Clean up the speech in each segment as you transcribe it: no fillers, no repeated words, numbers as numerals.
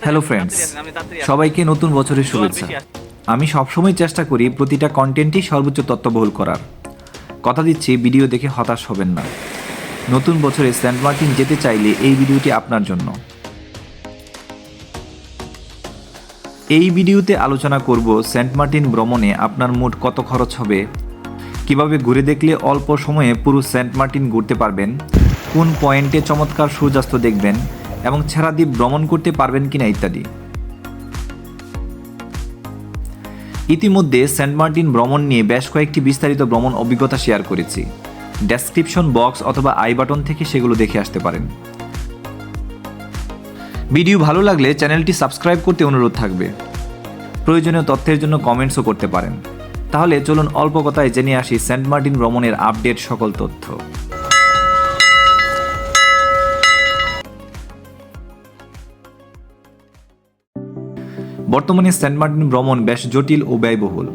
Hello friends, সবাইকে নতুন বছরের শুভেচ্ছা। আমি সবসময় চেষ্টা করি প্রতিটা কন্টেন্টই সর্বোচ্চ তথ্যবহুল করার। কথা দিচ্ছি, ভিডিও দেখে হতাশ হবেন না। নতুন বছরে সেন্ট মার্টিন যেতে চাইলে এই ভিডিওটি আপনার জন্য। এই ভিডিওতে আলোচনা করব সেন্ট মার্টিন ভ্রমণে আপনার মোট কত খরচ হবে, কিভাবে ঘুরে দেখলে অল্প সময়ে পুরো সেন্ট মার্টিন ঘুরতে পারবেন, কোন পয়েন্টে চমৎকার সূর্যাস্ত দেখবেন এবং ছেড়া দ্বীপ ভ্রমণ করতে পারবেন কিনা ইত্যাদি। ইতিমধ্যে সেন্ট মার্টিন ভ্রমণ নিয়ে বেশ কয়েকটি বিস্তারিত ভ্রমণ অভিজ্ঞতা শেয়ার করেছি। ডেসক্রিপশন বক্স অথবা আই বাটন থেকে সেগুলো দেখে আসতে পারেন। ভিডিও ভালো লাগলে চ্যানেলটি সাবস্ক্রাইব করতে অনুরোধ থাকবে। প্রয়োজনীয় তথ্যের জন্য কমেন্টসও করতে পারেন। তাহলে চলুন অল্প কথায় জেনে আসি সেন্ট মার্টিন ভ্রমণের আপডেট সকল তথ্য। বর্তমানে সেন্ট মার্টিন ভ্রমণ বেশ জটিল ও ব্যয়বহুল।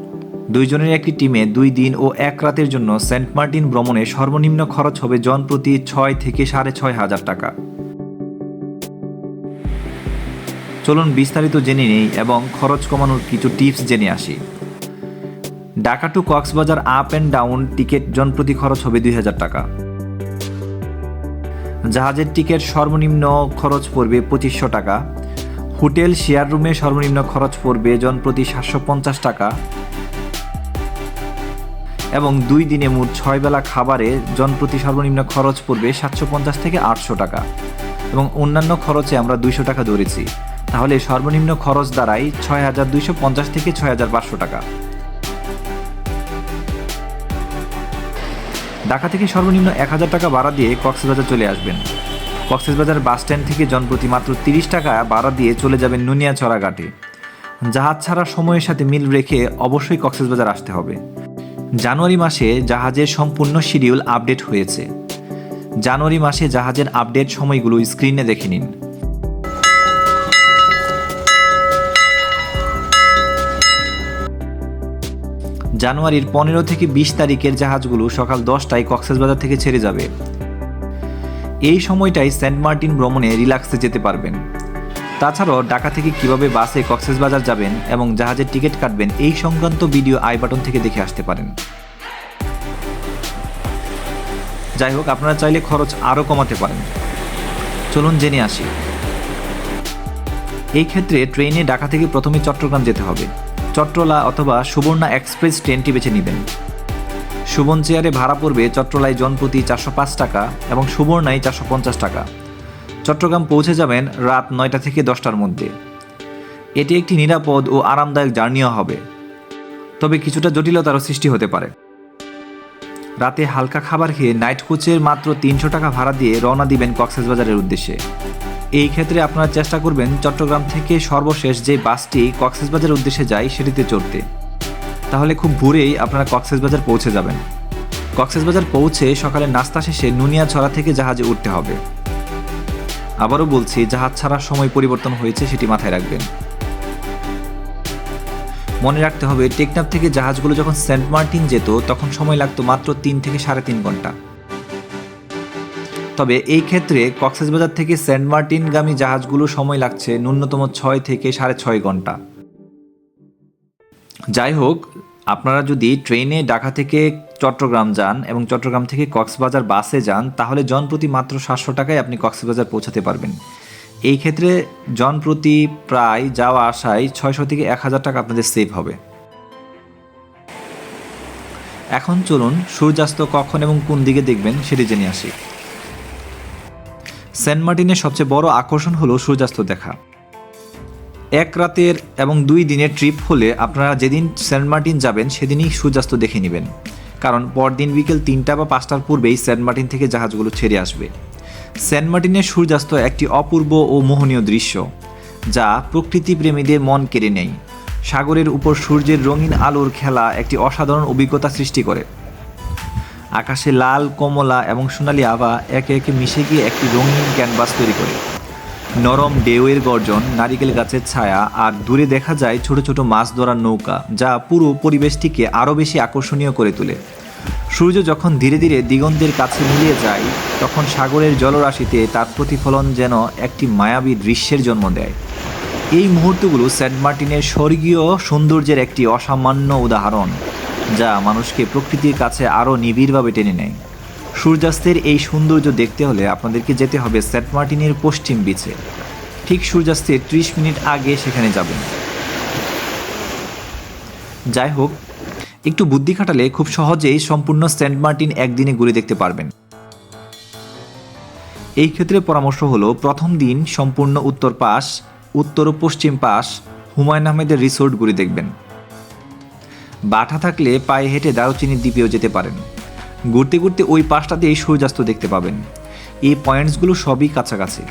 দুইজনের একটি টিমে 2 দিন ও 1 রাতের জন্য সেন্ট মার্টিন ভ্রমণে সর্বনিম্ন খরচ হবে জন প্রতি 6 থেকে 6,500 হাজার টাকা। চলুন বিস্তারিত জেনে নেই এবং খরচ কমানোর কিছু টিপস জেনে আসি। Dhaka to Cox's Bazar up and down ticket জন প্রতি খরচ হবে 2,000 টাকা। জাহাজের টিকিট সর্বনিম্ন খরচ পড়বে 2500 টাকা। হোটেল শেয়ার রুমে সর্বনিম্ন খরচ পড়বে জন প্রতি 750 টাকা এবং 2 দিনে মোট 6 বেলা খাবারে জন প্রতি সর্বনিম্ন খরচ পড়বে 750 থেকে 800 টাকা এবং অন্যান্য খরচে আমরা 200 টাকা ধরেছি। তাহলে সর্বনিম্ন খরচ দাঁড়ায় 6,250 থেকে 6,500 টাকা। ঢাকা থেকে সর্বনিম্ন 1,000 টাকা ভাড়া দিয়ে কক্সবাজার চলে আসবেন। কক্সবাজার বাস স্ট্যান্ড থেকে জনপ্রতি মাত্র 30 টাকা ভাড়া দিয়ে চলে যাবেন নুনিয়াছড়া ঘাটে। জাহাজ ছাড়ার সময়ের সাথে মিল রেখে অবশ্যই কক্সবাজার আসতে হবে। জানুয়ারি মাসে জাহাজের সম্পূর্ণ শিডিউল আপডেট হয়েছে। জানুয়ারি মাসে জাহাজের আপডেট সময়গুলো স্ক্রিনে দেখে নিন। জানুয়ারির 15 থেকে 20 তারিখের জাহাজগুলো সকাল 10টায় কক্সবাজার থেকে ছেড়ে যাবে। এই সময়টাই সেন্ট মার্টিন ভ্রমণে রিল্যাক্সে যেতে পারবেন। তাছাড়াও ঢাকা থেকে কিভাবে বাসে কক্সবাজার যাবেন এবং জাহাজের টিকিট কাটবেন এই সংক্রান্ত ভিডিও আই বাটন থেকে দেখে আসতে পারেন। যাই হোক, আপনারা চাইলে খরচ আরও কমাতে পারেন। চলুন জেনে আসি। এই ক্ষেত্রে ট্রেনে ঢাকা থেকে প্রথমে চট্টগ্রাম যেতে হবে। চট্টলা অথবা সুবর্ণা এক্সপ্রেস ট্রেনটি বেছে নেবেন। সুবন চেয়ারে ভাড়া পড়বে চট্টলায় জনপ্রতি 405 টাকা এবং সুবর্ণায় 450 টাকা। চট্টগ্রাম পৌঁছে যাবেন রাত 9টা থেকে 10টার মধ্যে। এটি একটি নিরাপদ ও আরামদায়ক জার্নিও হবে, তবে কিছুটা জটিলতারও সৃষ্টি হতে পারে। রাতে হালকা খাবার খেয়ে নাইট কোচের মাত্র 300 টাকা ভাড়া দিয়ে রওনা দিবেন কক্সবাজারের উদ্দেশ্যে। এই ক্ষেত্রে আপনারা চেষ্টা করবেন চট্টগ্রাম থেকে সর্বশেষ যে বাসটি কক্সবাজারের উদ্দেশ্যে যায় সেটিতে চড়তে। তাহলে খুব ভোরেই আপনারা কক্সবাজার পৌঁছে যাবেন। কক্সবাজার পৌঁছে সকালে নাস্তা শেষে নুনিয়াছড়া থেকে জাহাজে উঠতে হবে। আবারও বলছি, জাহাজ ছাড়ার সময় পরিবর্তন হয়েছে, সেটি মাথায় রাখবেন। মনে রাখতে হবে, টেকনাফ থেকে জাহাজগুলো যখন সেন্ট মার্টিন যেত তখন সময় লাগতো মাত্র 3 থেকে 3.5 ঘন্টা। তবে এই ক্ষেত্রে কক্সবাজার থেকে সেন্ট মার্টিনগামী জাহাজগুলো সময় লাগছে ন্যূনতম 6 থেকে 6.5 ঘন্টা। যাই হোক, আপনারা যদি ট্রেনে ঢাকা থেকে চট্টগ্রাম যান এবং চট্টগ্রাম থেকে কক্সবাজার বাসে যান তাহলে জনপ্রতি মাত্র 700 টাকায় আপনি কক্সবাজার পৌঁছাতে পারবেন। এই ক্ষেত্রে জনপ্রতি প্রায় যাওয়া আসায় 600 থেকে 1,000 টাকা আপনাদের সেভ হবে। এখন চলুন সূর্যাস্ত কখন এবং কোন দিকে দেখবেন সেটি জেনে আসি। সেন্ট মার্টিনের সবচেয়ে বড় আকর্ষণ হলো সূর্যাস্ত দেখা। 1 রাতের এবং 2 দিনের ট্রিপ হলে আপনারা যেদিন সেন্ট মার্টিন যাবেন সেদিনই সূর্যাস্ত দেখে নেবেন, কারণ পরদিন বিকেল 3টা বা 5টার পূর্বেই সেন্ট মার্টিন থেকে জাহাজগুলো ছেড়ে আসবে। সেন্ট মার্টিনের সূর্যাস্ত একটি অপূর্ব ও মোহনীয় দৃশ্য, যা প্রকৃতিপ্রেমীদের মন কেড়ে নেয়। সাগরের উপর সূর্যের রঙিন আলোর খেলা একটি অসাধারণ অভিজ্ঞতা সৃষ্টি করে। আকাশে লাল, কমলা এবং সোনালী আভা একে একে মিশে গিয়ে একটি রঙিন ক্যানভাস তৈরি করে। নরম ঢেউয়ের গর্জন, নারিকেল গাছের ছায়া আর দূরে দেখা যায় ছোট ছোট মাছ ধরার নৌকা, যা পুরো পরিবেশটিকে আরও বেশি আকর্ষণীয় করে তোলে। সূর্য যখন ধীরে ধীরে দিগন্তের কাছে মিলিয়ে যায় তখন সাগরের জলরাশিতে তার প্রতিফলন যেন একটি মায়াবী দৃশ্যের জন্ম দেয়। এই মুহূর্তগুলো সেন্ট মার্টিনের স্বর্গীয় সৌন্দর্যের একটি অসামান্য উদাহরণ, যা মানুষকে প্রকৃতির কাছে আরও নিবিড়ভাবে টেনে নেয়। সূর্যাস্তের এই সৌন্দর্য দেখতে হলে আপনাদেরকে যেতে হবে সেন্ট মার্টিনের পশ্চিম বিচে। ঠিক সূর্যাস্তের 30 মিনিট আগে সেখানে যাবেন। যাই হোক, একটু বুদ্ধি খাটালে খুব সহজেই সম্পূর্ণ সেন্ট মার্টিন একদিনে ঘুরে দেখতে পারবেন। এই ক্ষেত্রে পরামর্শ হলো, প্রথম দিন সম্পূর্ণ উত্তর পাশ, উত্তর ও পশ্চিম পাশ, হুমায়ুন আহমেদের রিসোর্ট ঘুরে দেখবেন। বাটা থাকলে পায়ে হেঁটে দারুচিনির দ্বীপেও যেতে পারেন। ঘুরতে ঘুরতে ওই পাশটাতেই সূর্যাস্ত দেখতে পাবেন। এই পয়েন্টসগুলো সবই কাছাকাছি।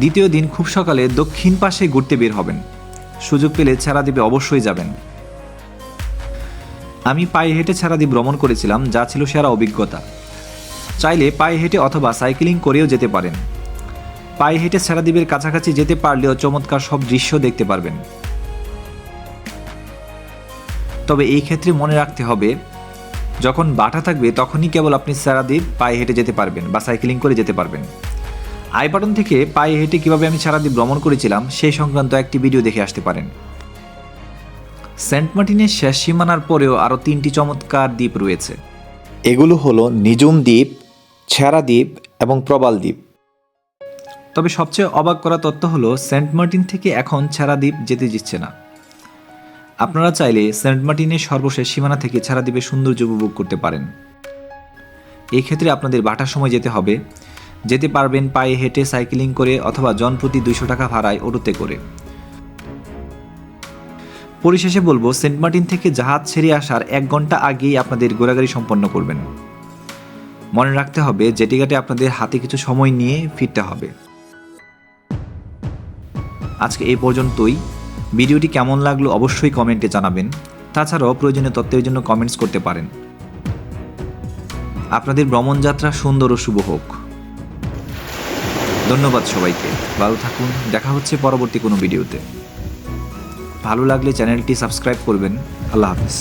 দ্বিতীয় দিন খুব সকালে দক্ষিণ পাশে ঘুরতে বের হবেন। সুযোগ পেলে ছাড়াদ্বীপে অবশ্যই যাবেন। আমি পায়ে হেঁটে ছাড়াদ্বীপ ভ্রমণ করেছিলাম, যা ছিল সেরা অভিজ্ঞতা। চাইলে পায়ে হেঁটে অথবা সাইক্লিং করেও যেতে পারেন। পায়ে হেঁটে ছাড়াদ্বীপের কাছাকাছি যেতে পারলেও চমৎকার সব দৃশ্য দেখতে পারবেন। তবে এই ক্ষেত্রে মনে রাখতে হবে, যখন বাটা থাকবে তখনই কেবল আপনি ছাড়াদ্বীপ পায়ে হেঁটে যেতে পারবেন বা সাইক্লিং করে যেতে পারবেন। আই বাটন থেকে পায়ে হেঁটে কীভাবে আমি ছাড়াদ্বীপ ভ্রমণ করেছিলাম সেই সংক্রান্ত একটি ভিডিও দেখে আসতে পারেন। সেন্ট মার্টিনের শেষ সীমানার পরেও আরও 3টি চমৎকার দ্বীপ রয়েছে। এগুলো হলো নিজুম দ্বীপ, ছেড়া দ্বীপ এবং প্রবাল দ্বীপ। তবে সবচেয়ে অবাক করা তথ্য হলো, সেন্ট মার্টিন থেকে এখন ছেড়া দ্বীপ যেতে দিচ্ছে না। আপনারা চাইলে সেন্ট মার্টিনের সর্বশেষ সীমানা থেকে ছেড়া দ্বীপের সৌন্দর্য উপভোগ করতে পারেন। এই ক্ষেত্রে আপনাদের বাটার সময় যেতে হবে। যেতে পারবেন পায়ে হেঁটে, সাইক্লিং করে অথবা জনপ্রতি 200 টাকা ভাড়ায় অটোতে করে। পরিশেষে বলবো, সেন্ট মার্টিন থেকে জাহাজ ছেড়ে আসার 1 ঘন্টা আগেই আপনাদের ঘোরাঘুরি সম্পন্ন করবেন। মনে রাখতে হবে, জেটিঘাটে আপনাদের হাতে কিছু সময় নিয়ে ফিরতে হবে। আজকে এই পর্যন্তই। ভিডিওটি কেমন লাগলো অবশ্যই কমেন্টে জানাবেন। তাছাড়াও প্রয়োজনীয় তথ্যের জন্য কমেন্টস করতে পারেন। আপনাদের ভ্রমণযাত্রা সুন্দর ও শুভ হোক। ধন্যবাদ সবাইকে। ভালো থাকুন। দেখা হচ্ছে পরবর্তী কোনো ভিডিওতে। ভালো লাগলে চ্যানেলটি সাবস্ক্রাইব করবেন। আল্লাহ হাফেজ।